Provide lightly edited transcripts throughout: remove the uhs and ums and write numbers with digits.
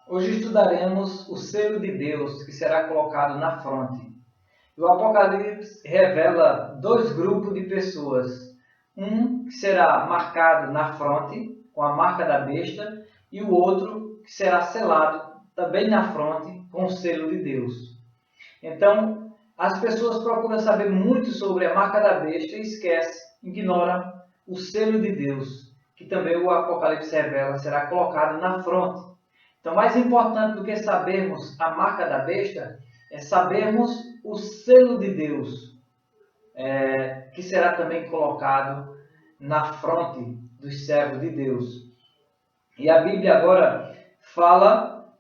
Hoje estudaremos o selo de Deus que será colocado na fronte. O Apocalipse revela dois grupos de pessoas. Um que será marcado na fronte, com a marca da besta, e o outro que será selado também na fronte, com o selo de Deus. Então, as pessoas procuram saber muito sobre a marca da besta e ignoram o selo de Deus, que também o Apocalipse revela será colocado na fronte. Então, mais importante do que sabermos a marca da besta é sabermos o selo de Deus, que será também colocado na fronte dos servos de Deus. E a Bíblia agora fala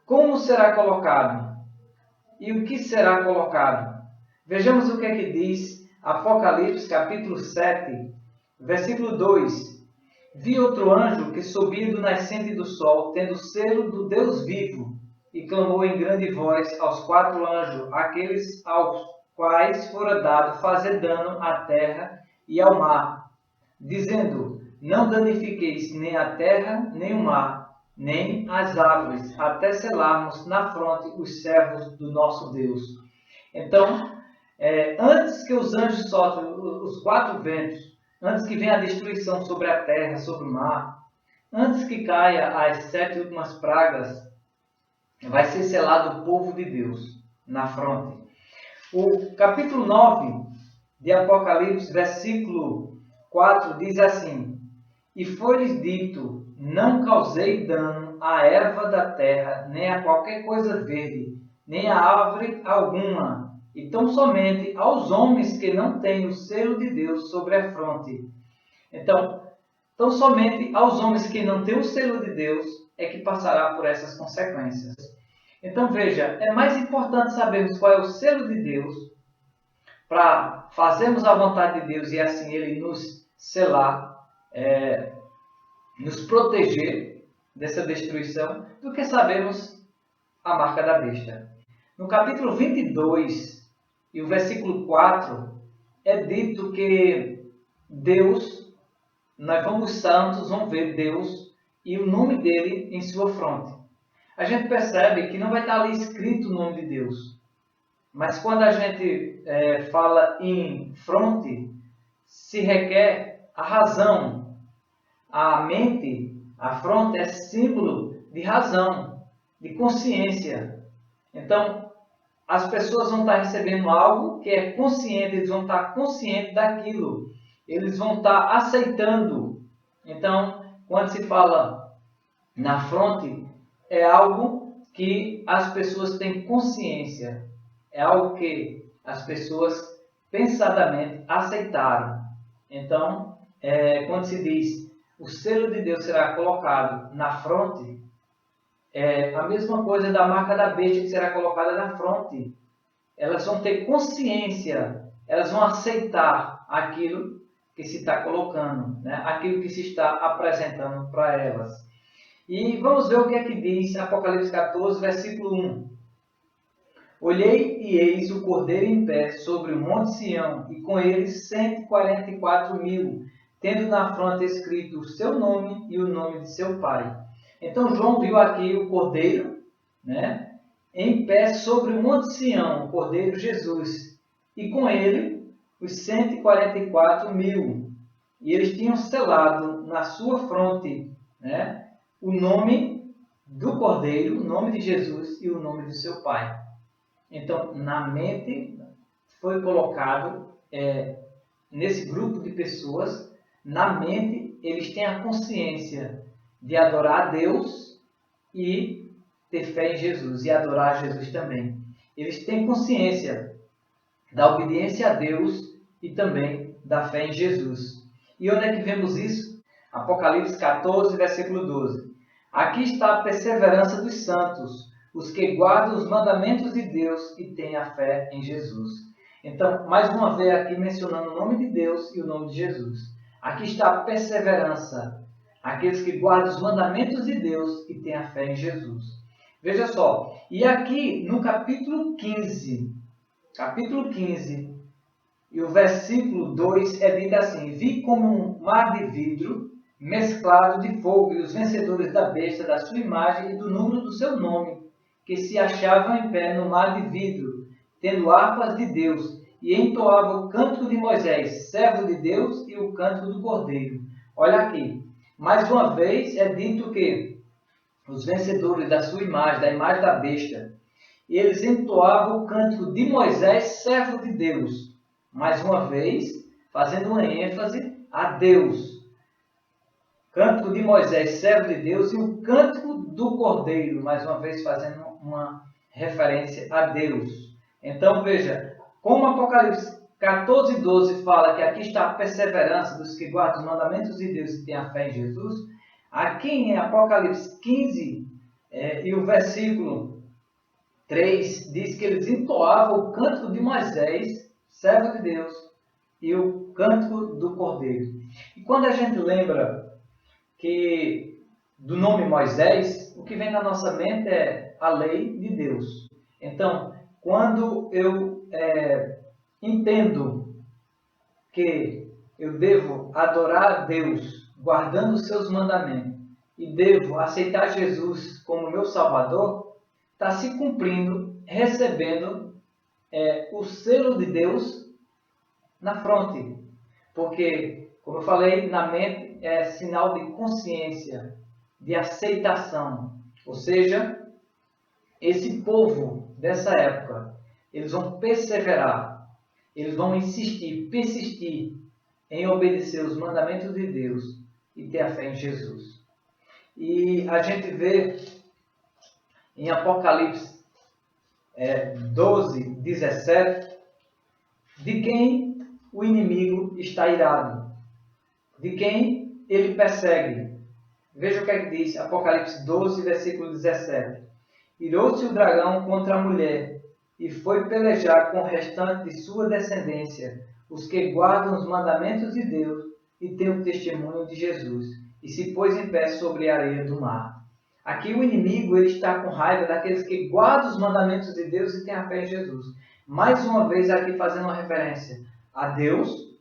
como será colocado e o que será colocado. Vejamos o que é que diz Apocalipse capítulo 7, versículo 2. Vi outro anjo que subia do nascente do sol, tendo o selo do Deus vivo, e clamou em grande voz aos quatro anjos, aqueles aos quais fora dado fazer dano à terra e ao mar, dizendo: não danifiqueis nem a terra, nem o mar, nem as árvores, até selarmos na fronte os servos do nosso Deus. Então, antes que os anjos soltem os quatro ventos, antes que venha a destruição sobre a terra, sobre o mar, antes que caia as 7 últimas pragas, vai ser selado o povo de Deus na fronte. O capítulo 9 de Apocalipse, versículo 4, diz assim: e foi-lhes dito: não causei dano à erva da terra, nem a qualquer coisa verde, nem a árvore alguma, e tão somente aos homens que não têm o selo de Deus sobre a fronte. Então, tão somente aos homens que não têm o selo de Deus é que passará por essas consequências. Então veja, é mais importante sabermos qual é o selo de Deus para fazermos a vontade de Deus e assim Ele nos selar, nos proteger dessa destruição, do que sabermos a marca da besta. No capítulo 22 e o versículo 4 é dito que Deus, nós vamos santos, vamos ver Deus e o nome dele em sua fronte. A gente percebe que não vai estar ali escrito o nome de Deus. Mas quando a gente fala em fronte, se requer a razão. A mente, a fronte é símbolo de razão, de consciência. Então, as pessoas vão estar recebendo algo que é consciente, eles vão estar conscientes daquilo. Eles vão estar aceitando. Então, quando se fala na fronte, é algo que as pessoas têm consciência. É algo que as pessoas pensadamente aceitaram. Então, quando se diz o selo de Deus será colocado na fronte, é a mesma coisa da marca da besta que será colocada na fronte. Elas vão ter consciência, elas vão aceitar aquilo que se está colocando, né? Aquilo que se está apresentando para elas. E vamos ver o que é que diz Apocalipse 14, versículo 1. Olhei e eis o Cordeiro em pé sobre o monte Sião, e com ele 144.000, tendo na fronte escrito o seu nome e o nome de seu pai. Então João viu aqui o Cordeiro, né, em pé sobre o monte Sião, o Cordeiro Jesus, e com ele os 144.000. E eles tinham selado na sua fronte, né, o nome do Cordeiro, o nome de Jesus e o nome do seu pai. Então, na mente foi colocado, nesse grupo de pessoas, na mente eles têm a consciência de adorar a Deus e ter fé em Jesus, e adorar a Jesus também. Eles têm consciência da obediência a Deus e também da fé em Jesus. E onde é que vemos isso? Apocalipse 14, versículo 12. Aqui está a perseverança dos santos, os que guardam os mandamentos de Deus e têm a fé em Jesus. Então, mais uma vez aqui mencionando o nome de Deus e o nome de Jesus. Aqui está a perseverança, aqueles que guardam os mandamentos de Deus e têm a fé em Jesus. Veja só, e aqui no capítulo 15, e o versículo 2 é dito assim: vi como um mar de vidro mesclado de fogo, e os vencedores da besta, da sua imagem e do número do seu nome, que se achavam em pé no mar de vidro, tendo harpas de Deus, e entoavam o cântico de Moisés, servo de Deus, e o cântico do Cordeiro. Olha aqui, mais uma vez é dito que os vencedores da sua imagem, da imagem da besta, e eles entoavam o cântico de Moisés, servo de Deus. Mais uma vez, fazendo uma ênfase a Deus. Cântico de Moisés, servo de Deus, e o cântico do Cordeiro, mais uma vez fazendo uma referência a Deus. Então veja, como Apocalipse 14:12 fala que aqui está a perseverança dos que guardam os mandamentos de Deus e têm a fé em Jesus, aqui em Apocalipse 15 e o versículo 3 diz que eles entoavam o cântico de Moisés, servo de Deus, e o cântico do Cordeiro. E quando a gente lembra do nome Moisés, o que vem na nossa mente é a lei de Deus. Então, quando eu entendo que eu devo adorar a Deus guardando os seus mandamentos e devo aceitar Jesus como meu Salvador, está se cumprindo, recebendo o selo de Deus na fronte. Porque, como eu falei, na mente é sinal de consciência, de aceitação. Ou seja, esse povo dessa época, eles vão perseverar, eles vão insistir, persistir em obedecer os mandamentos de Deus e ter a fé em Jesus. E a gente vê em Apocalipse 12:17, de quem o inimigo está irado, de quem ele persegue. Veja o que é que diz Apocalipse 12, versículo 17. Irou-se o dragão contra a mulher e foi pelejar com o restante de sua descendência, os que guardam os mandamentos de Deus e têm o testemunho de Jesus, e se pôs em pé sobre a areia do mar. Aqui o inimigo ele está com raiva daqueles que guardam os mandamentos de Deus e têm a fé em Jesus. Mais uma vez aqui fazendo uma referência a Deus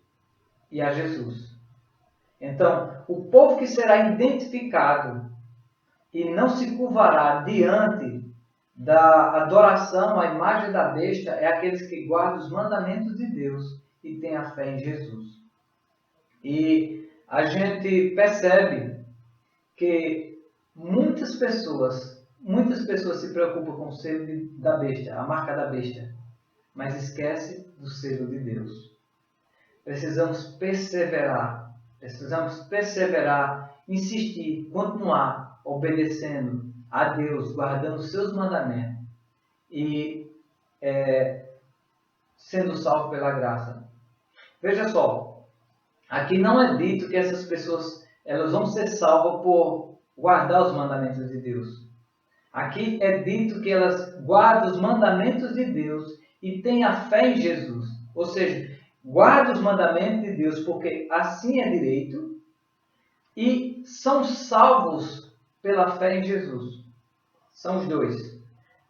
e a Jesus. Então, o povo que será identificado e não se curvará diante da adoração à imagem da besta é aqueles que guardam os mandamentos de Deus e têm a fé em Jesus. E a gente percebe que muitas pessoas se preocupam com o selo da besta, a marca da besta, mas esquece do selo de Deus. Precisamos perseverar, insistir, continuar obedecendo a Deus, guardando os seus mandamentos e sendo salvo pela graça. Veja só, aqui não é dito que essas pessoas elas vão ser salvas por guardar os mandamentos de Deus. Aqui é dito que elas guardam os mandamentos de Deus e têm a fé em Jesus. Ou seja, guardam os mandamentos de Deus porque assim é direito e são salvos pela fé em Jesus. São os dois.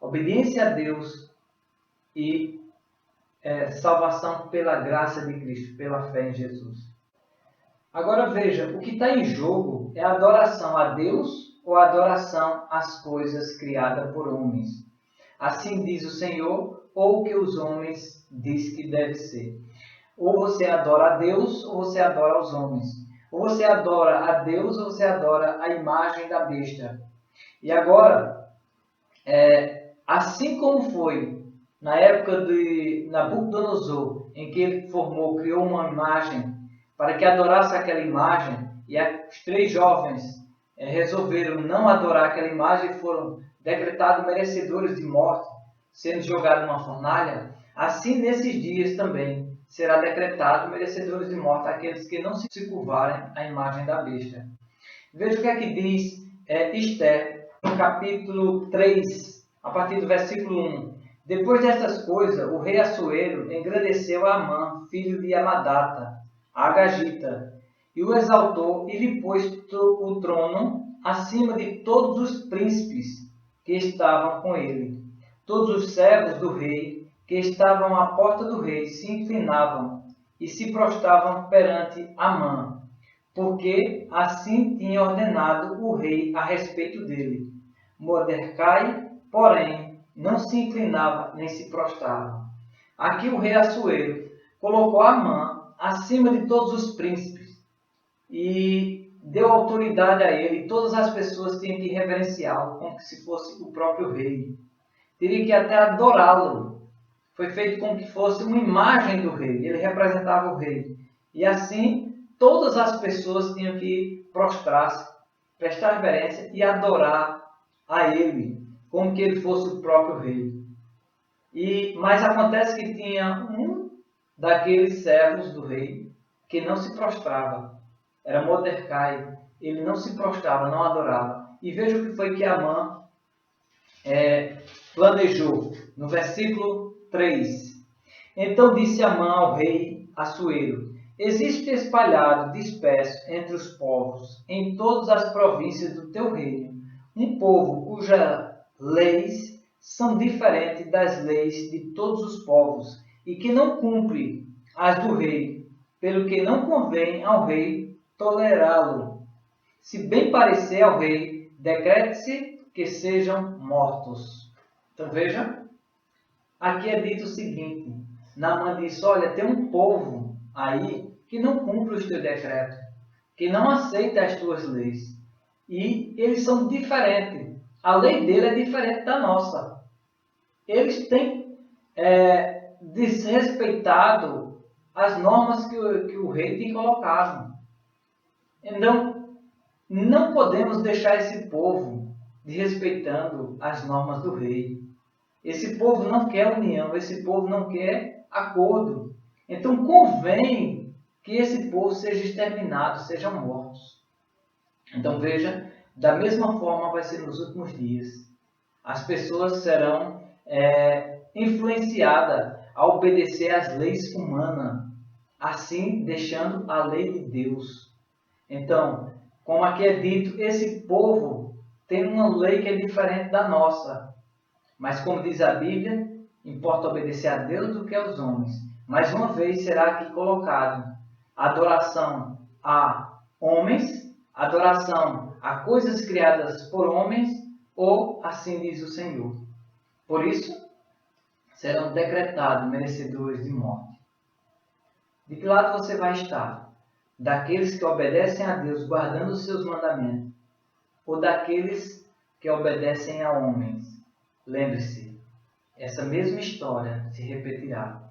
Obediência a Deus e salvação pela graça de Cristo, pela fé em Jesus. Agora veja, o que está em jogo é a adoração a Deus ou a adoração às coisas criadas por homens. Assim diz o Senhor, ou o que os homens diz que deve ser. Ou você adora a Deus ou você adora aos homens. Ou você adora a Deus ou você adora a imagem da besta. E agora, assim como foi na época de Nabucodonosor, em que ele criou uma imagem para que adorasse aquela imagem, e os 3 jovens resolveram não adorar aquela imagem e foram decretados merecedores de morte, sendo jogados numa fornalha, assim nesses dias também será decretado merecedores de morte aqueles que não se curvarem à imagem da besta. Veja o que é que diz Esther, no capítulo 3, a partir do versículo 1. Depois destas coisas, o rei Assuero engrandeceu a Amã, filho de Amadata, a Agagita, e o exaltou e lhe pôs o trono acima de todos os príncipes que estavam com ele. Todos os servos do rei que estavam à porta do rei se inclinavam e se prostravam perante Amã, porque assim tinha ordenado o rei a respeito dele. Mordecai, porém, não se inclinava nem se prostrava. Aqui o rei Assuero colocou Amã acima de todos os príncipes e deu autoridade a ele. Todas as pessoas tinham que reverenciá-lo como se fosse o próprio rei. Teria que até adorá-lo. Foi feito como que fosse uma imagem do rei. Ele representava o rei. E assim, todas as pessoas tinham que prostrar-se, prestar reverência e adorar a ele, como que ele fosse o próprio rei. Mas acontece que tinha um daqueles servos do rei que não se prostrava. Era Mordecai. Ele não se prostrava, não adorava. E veja o que foi que Amã planejou. No versículo 3. Então disse Amã ao rei Assuero: existe espalhado, disperso entre os povos, em todas as províncias do teu reino, um povo cujas leis são diferentes das leis de todos os povos, e que não cumpre as do rei, pelo que não convém ao rei tolerá-lo. Se bem parecer ao rei, decrete-se que sejam mortos. Então veja, aqui é dito o seguinte: Naamã disse: olha, tem um povo aí que não cumpre os teus decretos, que não aceita as tuas leis. E eles são diferentes. A lei dele é diferente da nossa. Eles têm desrespeitado as normas que o rei tem colocado. Então, não podemos deixar esse povo desrespeitando as normas do rei. Esse povo não quer união, esse povo não quer acordo. Então convém que esse povo seja exterminado, sejam mortos. Então veja, da mesma forma vai ser nos últimos dias. As pessoas serão influenciadas a obedecer às leis humanas, assim deixando a lei de Deus. Então, como aqui é dito, esse povo tem uma lei que é diferente da nossa. Mas como diz a Bíblia, importa obedecer a Deus do que aos homens. Mais uma vez será aqui colocado adoração a homens, adoração a coisas criadas por homens, ou assim diz o Senhor. Por isso, serão decretados merecedores de morte. De que lado você vai estar? Daqueles que obedecem a Deus guardando os seus mandamentos, ou daqueles que obedecem a homens? Lembre-se, essa mesma história se repetirá.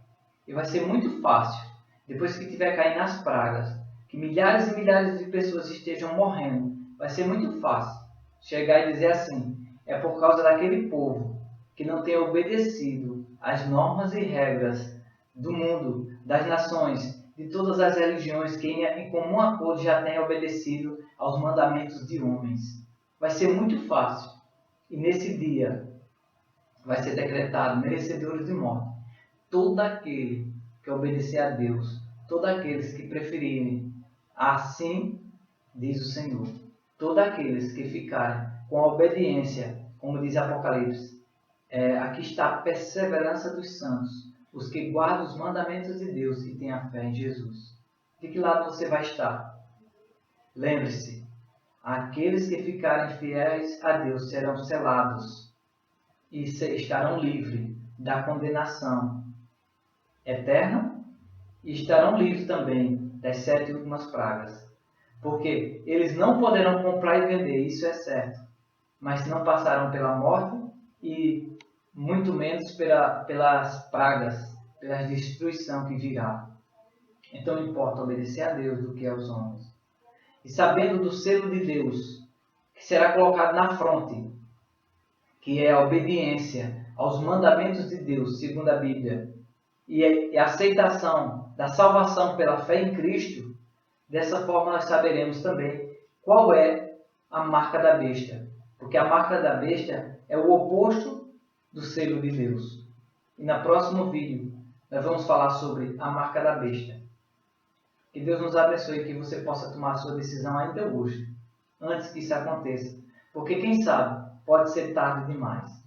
E vai ser muito fácil, depois que tiver caindo as pragas, que milhares e milhares de pessoas estejam morrendo, vai ser muito fácil chegar e dizer assim: é por causa daquele povo que não tem obedecido às normas e regras do mundo, das nações, de todas as religiões, que em comum acordo já têm obedecido aos mandamentos de homens. Vai ser muito fácil. E nesse dia vai ser decretado merecedores de morte todo aquele que obedecer a Deus, todos aqueles que preferirem, assim diz o Senhor, todos aqueles que ficarem com a obediência, como diz Apocalipse, aqui está a perseverança dos santos, os que guardam os mandamentos de Deus e têm a fé em Jesus. De que lado você vai estar? Lembre-se, aqueles que ficarem fiéis a Deus serão selados e estarão livres da condenação eterna e estarão livres também das 7 últimas pragas. Porque eles não poderão comprar e vender, isso é certo. Mas não passarão pela morte e muito menos pelas pragas, pela destruição que virá. Então importa obedecer a Deus do que aos homens. E sabendo do selo de Deus, que será colocado na fronte, que é a obediência aos mandamentos de Deus, segundo a Bíblia, e a aceitação da salvação pela fé em Cristo, dessa forma nós saberemos também qual é a marca da besta. Porque a marca da besta é o oposto do selo de Deus. E no próximo vídeo nós vamos falar sobre a marca da besta. Que Deus nos abençoe e que você possa tomar a sua decisão ainda hoje, antes que isso aconteça. Porque quem sabe, pode ser tarde demais.